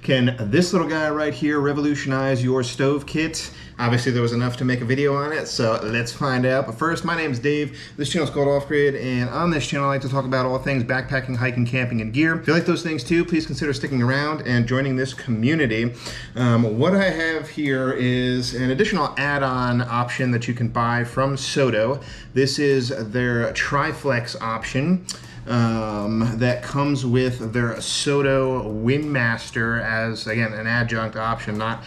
Can this little guy right here revolutionize your stove kit? Obviously there was enough to make a video on it, so let's find out. But first, my name is Dave. This channel is called Off Grid, and on this channel I like to talk about all things backpacking, hiking, camping, and gear. If you like those things too, please consider sticking around and joining this community. What I have here is an additional add-on option that you can buy from Soto. This is their Triflex option. That comes with their Soto Windmaster as, again, an adjunct option, not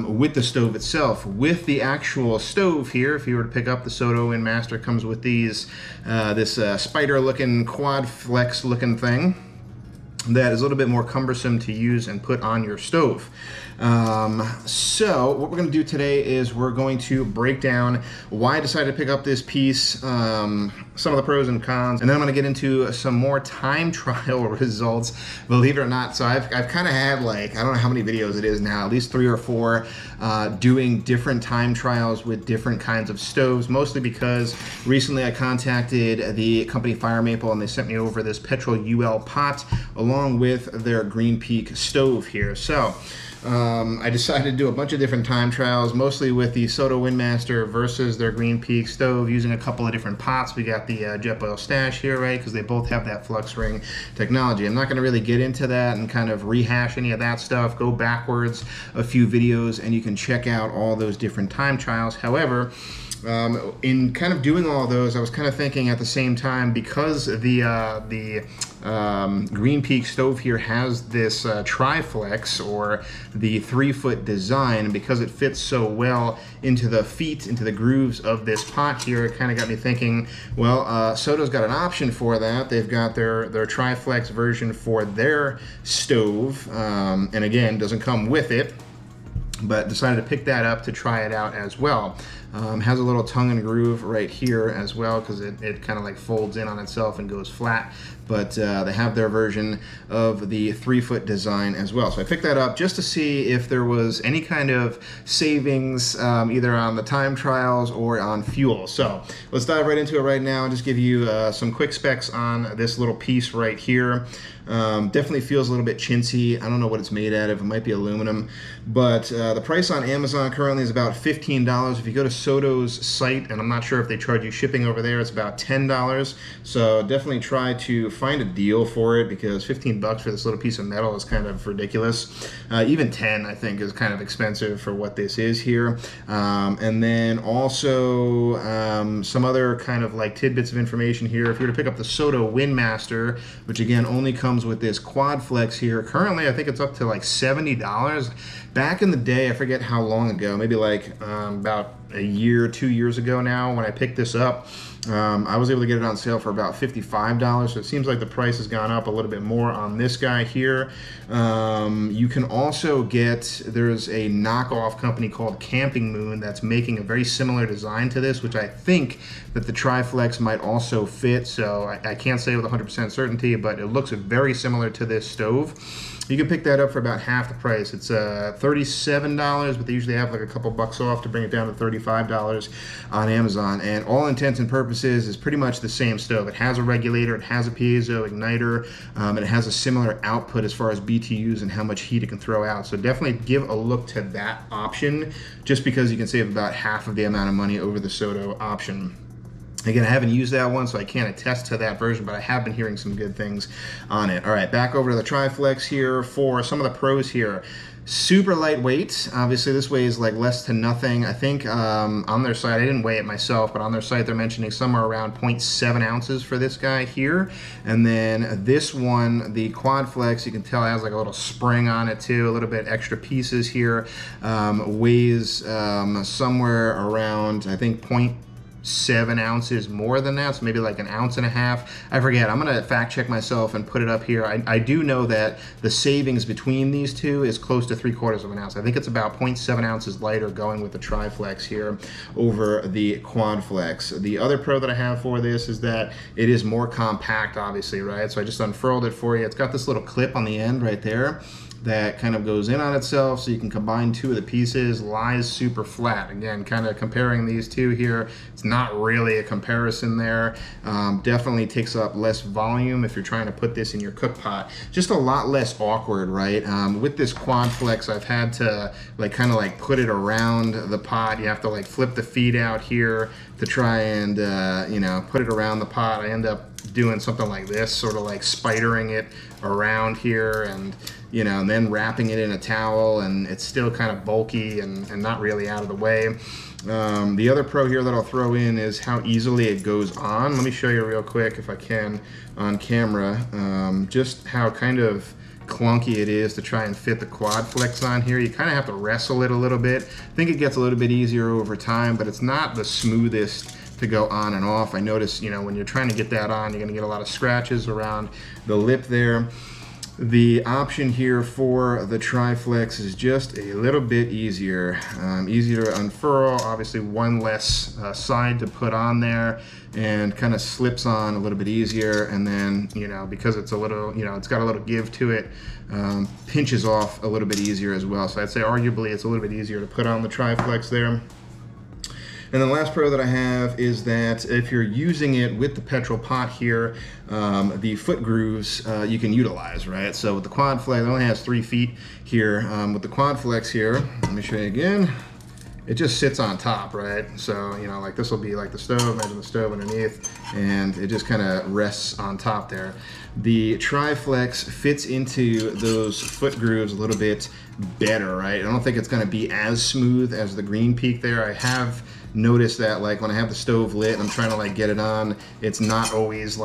with the stove itself. With the actual stove here, if you were to pick up the Soto Windmaster, comes with these this spider-looking, quad flex-looking thing that is a little bit more cumbersome to use and put on your stove. So what we're going to do today is we're going to break down why I decided to pick up this piece, some of the pros and cons, and then I'm going to get into some more time trial results, believe it or not. So I've kind of had, like, I don't know how many videos it is now, at least 3 or 4, doing different time trials with different kinds of stoves, mostly because recently I contacted the company Fire Maple and they sent me over this petrol UL pot along with their Green Peak stove here. So I decided to do a bunch of different time trials, mostly with the Soto Windmaster versus their Green Peak stove, using a couple of different pots. We got the Jetboil Stash here, right, because they both have that flux ring technology. I'm not going to really get into that and kind of rehash any of that stuff. Go backwards a few videos and you can check out all those different time trials. However, in kind of doing all those, I was kind of thinking at the same time, because the Green Peak stove here has this Triflex, or the 3-foot design, because it fits so well into the feet, into the grooves of this pot here, it kind of got me thinking, well, Soto's got an option for that. They've got their Triflex version for their stove, and again, doesn't come with it, but decided to pick that up to try it out as well. Has a little tongue and groove right here as well, because it kind of like folds in on itself and goes flat, but they have their version of the 3-foot design as well. So I picked that up just to see if there was any kind of savings, either on the time trials or on fuel. So let's dive right into it right now and just give you some quick specs on this little piece right here. Definitely feels a little bit chintzy. I don't know what it's made out of. It might be aluminum, but the price on Amazon currently is about $15. If you go to Soto's site, and I'm not sure if they charge you shipping over there, it's about $10. So definitely try to find a deal for it, because 15 bucks for this little piece of metal is kind of ridiculous. Even 10, I think, is kind of expensive for what this is here. And then also some other kind of like tidbits of information here. If you were to pick up the Soto Windmaster, which again only comes with this quad flex here, currently I think it's up to like $70. Back in the day, I forget how long ago, maybe like about a year, 2 years ago now, when I picked this up, I was able to get it on sale for about $55. So it seems like the price has gone up a little bit more on this guy here. You can also get, there's a knockoff company called Campingmoon that's making a very similar design to this, which I think that the Triflex might also fit. So I can't say with 100% certainty, but it looks very similar to this stove. You can pick that up for about half the price. It's $37, but they usually have like a couple bucks off to bring it down to $35 on Amazon. And all intents and purposes is pretty much the same stove. It has a regulator, it has a piezo igniter, and it has a similar output as far as BTUs and how much heat it can throw out. So definitely give a look to that option, just because you can save about half of the amount of money over the Soto option. Again, I haven't used that one, so I can't attest to that version, but I have been hearing some good things on it. All right, back over to the Triflex here for some of the pros here. Super lightweight. Obviously, this weighs like less to nothing. I think on their site, I didn't weigh it myself, but on their site, they're mentioning somewhere around 0.7 ounces for this guy here. And then this one, the Quad Flex, you can tell it has like a little spring on it too, a little bit extra pieces here. Weighs somewhere around, I think, 0.7 ounces more than that, so maybe like 1.5 ounces. I forget. I'm gonna fact check myself and put it up here. I do know that the savings between these two is close to 3/4 of an ounce. I think it's about 0.7 ounces lighter going with the Triflex here over the Quad Flex. The other pro that I have for this is that it is more compact, obviously, right? So I just unfurled it for you. It's got this little clip on the end right there. that kind of goes in on itself, so you can combine two of the pieces. Lies super flat. Again, kind of comparing these two here, it's not really a comparison there. Definitely takes up less volume if you're trying to put this in your cook pot. Just a lot less awkward, right? With this quad flex, I've had to kind of put it around the pot. You have to flip the feet out here to try and put it around the pot. I end up doing something like this, sort of spidering it around here, and and then wrapping it in a towel, and it's still kind of bulky and not really out of the way. The other pro here that I'll throw in is how easily it goes on. Let me show you real quick, if I can, on camera, just how kind of clunky it is to try and fit the quad flex on here. You kind of have to wrestle it a little bit. I think it gets a little bit easier over time, but it's not the smoothest to go on and off. I notice, when you're trying to get that on, you're going to get a lot of scratches around the lip there. The option here for the Triflex is just a little bit easier. Easier to unfurl, obviously one less side to put on there, and kind of slips on a little bit easier, and then, because it's a little, it's got a little give to it, pinches off a little bit easier as well. So I'd say arguably it's a little bit easier to put on the Triflex there. And the last pro that I have is that if you're using it with the petrol pot here, the foot grooves you can utilize, right? So with the quad flex, it only has 3 feet here. With the quad flex here, let me show you again. It just sits on top, right? So, this will be like the stove, imagine the stove underneath, and it just kind of rests on top there. The Triflex fits into those foot grooves a little bit better, right? I don't think it's gonna be as smooth as the Green Peak there. I have noticed that when I have the stove lit and I'm trying to get it on, it's not always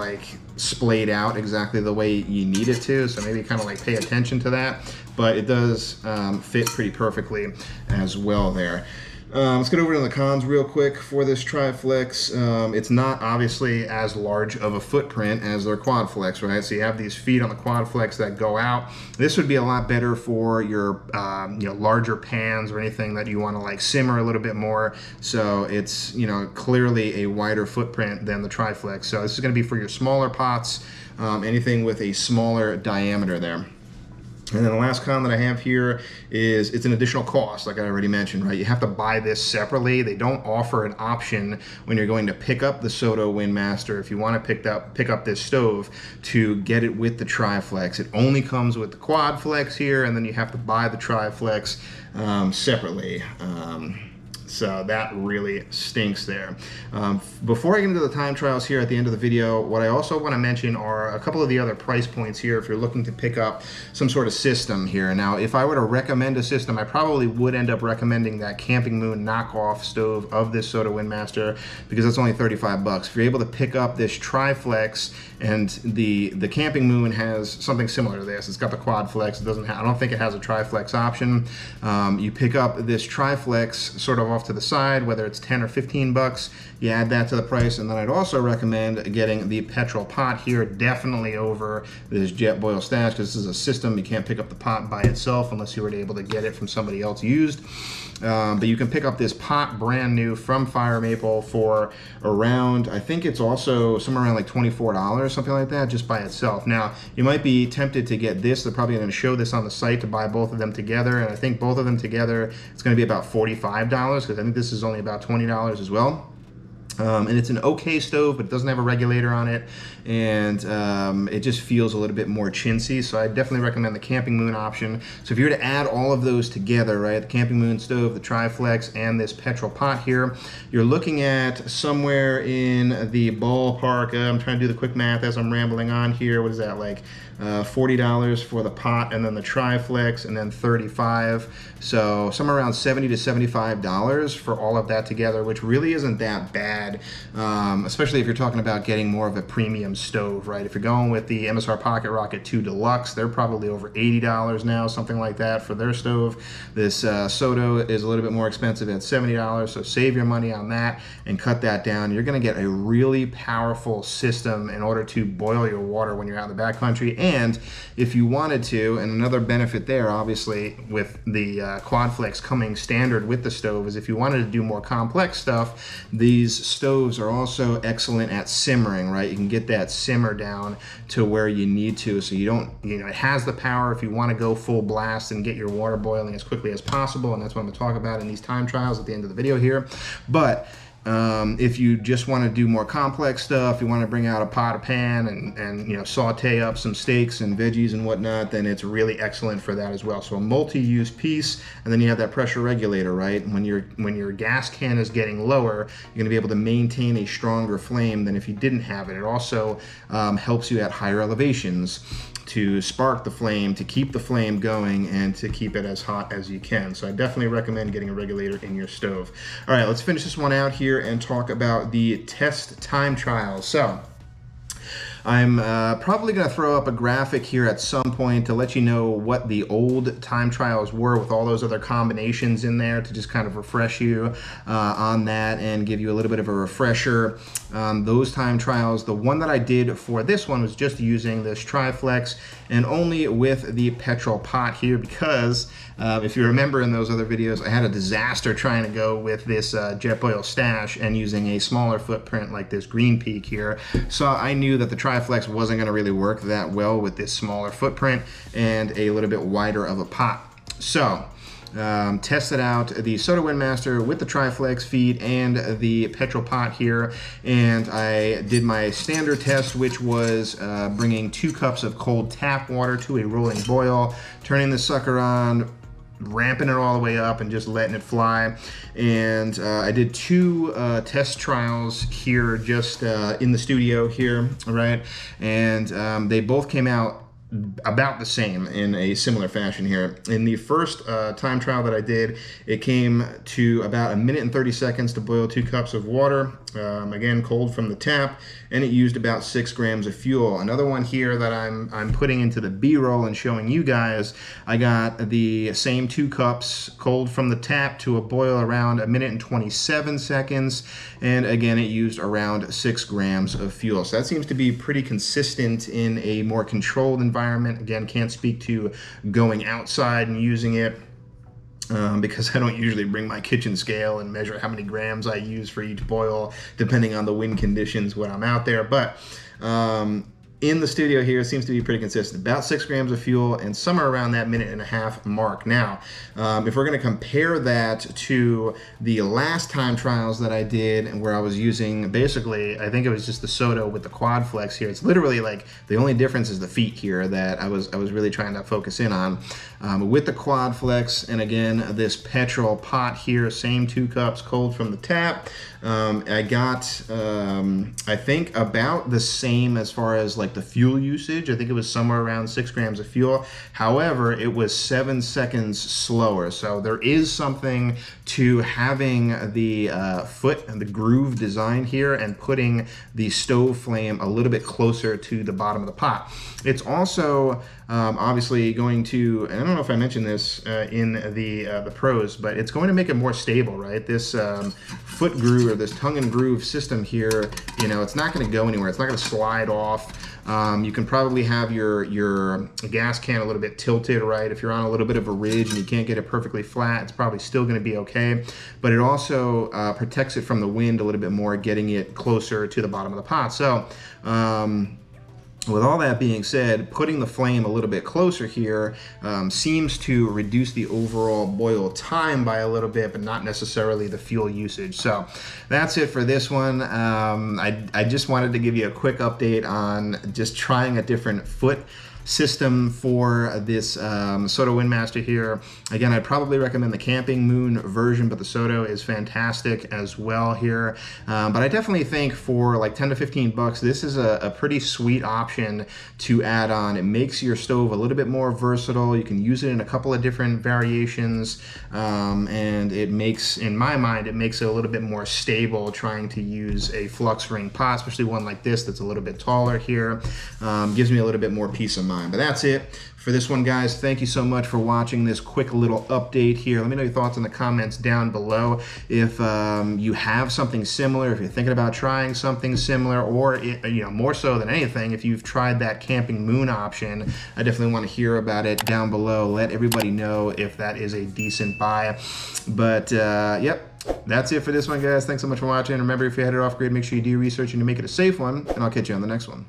splayed out exactly the way you need it to, so maybe kind of pay attention to that, but it does fit pretty perfectly as well there. Let's get over to the cons real quick for this Triflex. It's not obviously as large of a footprint as their quad flex, right? So you have these feet on the quad flex that go out. This would be a lot better for your larger pans or anything that you want to simmer a little bit more. So it's clearly a wider footprint than the Triflex. So this is going to be for your smaller pots, anything with a smaller diameter there. And then the last con that I have here is it's an additional cost, like I already mentioned, right? You have to buy this separately. They don't offer an option when you're going to pick up the Soto Windmaster, if you want to pick up this stove, to get it with the Triflex. It only comes with the quad flex here, and then you have to buy the Triflex separately. So that really stinks there. Before I get into the time trials here at the end of the video, what I also want to mention are a couple of the other price points here if you're looking to pick up some sort of system here. Now, if I were to recommend a system, I probably would end up recommending that Campingmoon knockoff stove of this Soto Windmaster, because it's only 35 bucks. If you're able to pick up this Triflex, and the Campingmoon has something similar to this. It's got the quad flex. It doesn't have, I don't think it has a Triflex option. You pick up this Triflex sort of off to the side, whether it's 10 or 15 bucks, you add that to the price. And then I'd also recommend getting the petrol pot here, definitely over this Jetboil Stash, because this is a system. You can't pick up the pot by itself unless you were able to get it from somebody else used. But you can pick up this pot brand new from Fire Maple for around, I think it's also somewhere around $24, something like that, just by itself. Now, you might be tempted to get this. They're probably going to show this on the site to buy both of them together, and I think both of them together, it's going to be about $45, because I think this is only about $20 as well. And it's an okay stove, but it doesn't have a regulator on it, and it just feels a little bit more chintzy. So I definitely recommend the Campingmoon option. So if you were to add all of those together, right, the Campingmoon stove, the Triflex, and this petrol pot here, you're looking at somewhere in the ballpark. I'm trying to do the quick math as I'm rambling on here. What is that, $40 for the pot, and then the Triflex, and then $35. So somewhere around $70 to $75 for all of that together, which really isn't that bad, especially if you're talking about getting more of a premium stove, right? If you're going with the MSR Pocket Rocket 2 Deluxe, they're probably over $80 now, something like that for their stove. This Soto is a little bit more expensive at $70, so save your money on that and cut that down. You're going to get a really powerful system in order to boil your water when you're out in the backcountry. And if you wanted to, and another benefit there, obviously, with the Quad Flex coming standard with the stove, is if you wanted to do more complex stuff, these stoves are also excellent at simmering, right? You can get that simmer down to where you need to, so you don't, it has the power if you want to go full blast and get your water boiling as quickly as possible, and that's what I'm going to talk about in these time trials at the end of the video here. But if you just want to do more complex stuff, you want to bring out a pot or pan and saute up some steaks and veggies and whatnot, then it's really excellent for that as well. So a multi-use piece, and then you have that pressure regulator, right? When your gas can is getting lower, you're going to be able to maintain a stronger flame than if you didn't have it. It also helps you at higher elevations to spark the flame, to keep the flame going, and to keep it as hot as you can. So I definitely recommend getting a regulator in your stove. All right, let's finish this one out here and talk about the test time trials. So I'm probably going to throw up a graphic here at some point to let you know what the old time trials were with all those other combinations in there, to just kind of refresh you on that and give you a little bit of a refresher. Those time trials, the one that I did for this one was just using this Triflex and only with the petrol pot here, because if you remember in those other videos, I had a disaster trying to go with this Jetboil Stash and using a smaller footprint like this Green Peak here. So I knew that the Triflex wasn't going to really work that well with this smaller footprint and a little bit wider of a pot. So tested out the Soto Windmaster with the Triflex feet and the petrol pot here, and I did my standard test, which was bringing 2 cups of cold tap water to a rolling boil, turning the sucker on, ramping it all the way up and just letting it fly. And I did 2 test trials here just in the studio here, right? And they both came out about the same in a similar fashion here. In the first time trial that I did, it came to about 1 minute and 30 seconds to boil 2 cups of water, again cold from the tap, and it used about 6 grams of fuel. Another one here that I'm putting into the B-roll and showing you guys, I got the same 2 cups cold from the tap to a boil around 1 minute and 27 seconds, and again it used around 6 grams of fuel. So that seems to be pretty consistent in a more controlled environment. Again, can't speak to going outside and using it because I don't usually bring my kitchen scale and measure how many grams I use for each boil, depending on the wind conditions when I'm out there. But in the studio here, it seems to be pretty consistent. About 6 grams of fuel and somewhere around that 1.5 minute mark. Now, if we're going to compare that to the last time trials that I did, and where I was using basically, I think it was just the Soto with the Quad Flex here. It's literally like the only difference is the feet here that I was really trying to focus in on. With the Quad Flex, and again, this petrol pot here, same 2 cups cold from the tap. I got, I think, about the same as far as like the fuel usage. I think it was somewhere around 6 grams of fuel. However, it was 7 seconds slower. So there is something to having the foot and the groove design here and putting the stove flame a little bit closer to the bottom of the pot. It's also obviously going to, and I don't know if I mentioned this in the pros, but it's going to make it more stable, right? This foot groove, or this tongue and groove system here, it's not going to go anywhere. It's not going to slide off. You can probably have your gas can a little bit tilted, right? If you're on a little bit of a ridge and you can't get it perfectly flat, it's probably still going to be okay. But it also protects it from the wind a little bit more, getting it closer to the bottom of the pot. So with all that being said, putting the flame a little bit closer here seems to reduce the overall boil time by a little bit, but not necessarily the fuel usage. So that's it for this one. I just wanted to give you a quick update on just trying a different foot system for this Soto Windmaster here. Again, I'd probably recommend the Campingmoon version, but the Soto is fantastic as well here. But I definitely think for like 10 to 15 bucks, this is a pretty sweet option to add on. It makes your stove a little bit more versatile. You can use it in a couple of different variations, and it makes, in my mind, it makes it a little bit more stable trying to use a flux ring pot, especially one like this that's a little bit taller here. Gives me a little bit more peace of mind. fine. But that's it for this one, guys. Thank you so much for watching this quick little update here. Let me know your thoughts in the comments down below. If you have something similar, if you're thinking about trying something similar, or more so than anything, if you've tried that Campingmoon option, I definitely want to hear about it down below. Let everybody know if that is a decent buy. But yep. That's it for this one, guys. Thanks so much for watching. Remember, if you're headed off grid, make sure you do your research and you make it a safe one, and I'll catch you on the next one.